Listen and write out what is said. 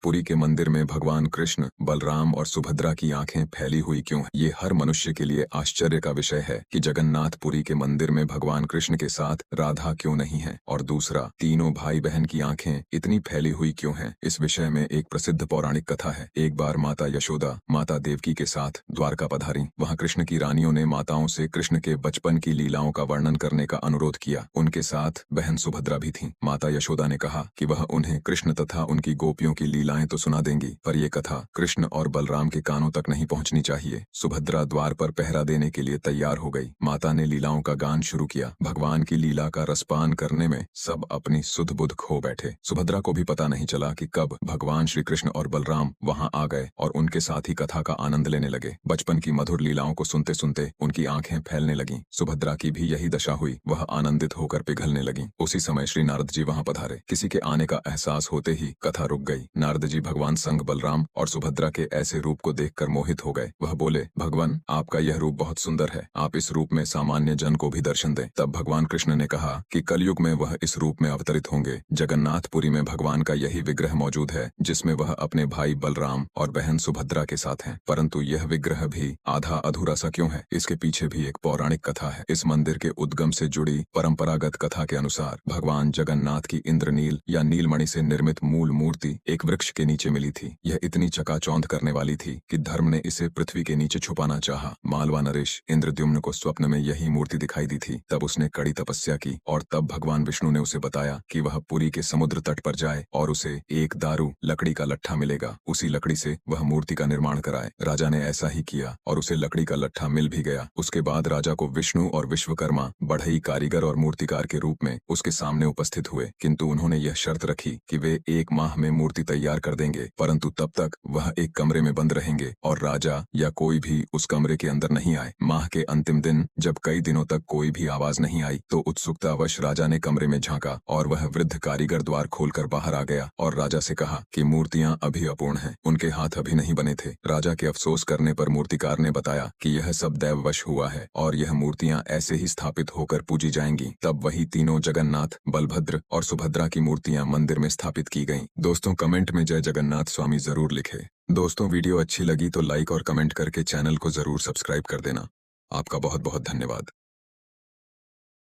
पुरी के मंदिर में भगवान कृष्ण, बलराम और सुभद्रा की आंखें फैली हुई क्यों हैं? ये हर मनुष्य के लिए आश्चर्य का विषय है कि जगन्नाथपुरी के मंदिर में भगवान कृष्ण के साथ राधा क्यों नहीं है, और दूसरा, तीनों भाई बहन की आंखें इतनी फैली हुई क्यों हैं? इस विषय में एक प्रसिद्ध पौराणिक कथा है। एक बार माता यशोदा माता देवकी के साथ द्वारका पधारी। वहाँ कृष्ण की रानियों ने माताओं से कृष्ण के बचपन की लीलाओं का वर्णन करने का अनुरोध किया। उनके साथ बहन सुभद्रा भी थी। माता यशोदा ने कहा कि वह उन्हें कृष्ण तथा उनकी गोपियों की लीलाएं तो सुना देंगी, पर ये कथा कृष्ण और बलराम के कानों तक नहीं पहुंचनी चाहिए। सुभद्रा द्वार पर पहरा देने के लिए तैयार हो गई। माता ने लीलाओं का गान शुरू किया। भगवान की लीला का रसपान करने में सब अपनी सुध बुध खो बैठे। सुभद्रा को भी पता नहीं चला कि कब भगवान श्री कृष्ण और बलराम वहां आ गए और उनके साथ ही कथा का आनंद लेने लगे। बचपन की मधुर लीलाओं को सुनते सुनते उनकी आंखें फैलने लगीं। सुभद्रा की भी यही दशा हुई। वह आनंदित होकर पिघलने लगी। उसी समय श्री नारद जी वहां पधारे। किसी के आने का एहसास होते ही कथा रुक गई। नारद जी भगवान संग बलराम और सुभद्रा के ऐसे रूप को देखकर मोहित हो गए। वह बोले, भगवान, आपका यह रूप बहुत सुंदर है। आप इस रूप में सामान्य जन को भी दर्शन दें। तब भगवान कृष्ण ने कहा कि कलयुग में वह इस रूप में अवतरित होंगे। जगन्नाथपुरी में भगवान का यही विग्रह मौजूद है जिसमें वह अपने भाई बलराम और बहन सुभद्रा के साथ हैं। परंतु यह विग्रह भी आधा अधूरा सा क्यों है? इसके पीछे भी एक पौराणिक कथा है। इस मंदिर के उद्गम से जुड़ी परंपरागत कथा के अनुसार भगवान जगन्नाथ की इंद्रनील या नीलमणि से निर्मित मूल मूर्ति एक वृक्ष के नीचे मिली थी। यह इतनी चकाचौंध करने वाली थी कि धर्म ने इसे पृथ्वी के नीचे छुपाना चाहा। मालवा नरेश इंद्रद्युम्न को स्वप्न में यही मूर्ति दिखाई दी थी। तब उसने कड़ी तपस्या की और तब भगवान विष्णु ने उसे बताया कि वह पुरी के समुद्र तट पर जाए और उसे एक दारू लकड़ी का लट्ठा मिलेगा, उसी लकड़ी से वह मूर्ति का निर्माण कराए। राजा ने ऐसा ही किया और उसे लकड़ी का लट्ठा मिल भी गया। उसके बाद राजा को विष्णु और विश्वकर्मा बढ़ई कारीगर और मूर्तिकार के रूप में उसके सामने उपस्थित हुए, किंतु उन्होंने यह शर्त रखी कि वे 1 माह में मूर्ति तैयार कर देंगे, परंतु तब तक वह एक कमरे में बंद रहेंगे और राजा या कोई भी उस कमरे के अंदर नहीं आए। माह के अंतिम दिन जब कई दिनों तक कोई भी आवाज नहीं आई तो उत्सुकतावश राजा ने कमरे में झांका और वह वृद्ध कारीगर द्वार खोलकर बाहर आ गया और राजा से कहा कि मूर्तियां अभी अपूर्ण हैं, उनके हाथ अभी नहीं बने थे। राजा के अफसोस करने पर मूर्तिकार ने बताया कि यह सब दैववश हुआ है और यह मूर्तियां ऐसे ही स्थापित होकर पूजी जाएंगी। तब वही तीनों जगन्नाथ, बलभद्र और सुभद्रा की मूर्तियां मंदिर में स्थापित की गईं। दोस्तों, कमेंट में जय जगन्नाथ स्वामी जरूर लिखें। दोस्तों, वीडियो अच्छी लगी तो लाइक और कमेंट करके चैनल को जरूर सब्सक्राइब कर देना। आपका बहुत बहुत धन्यवाद।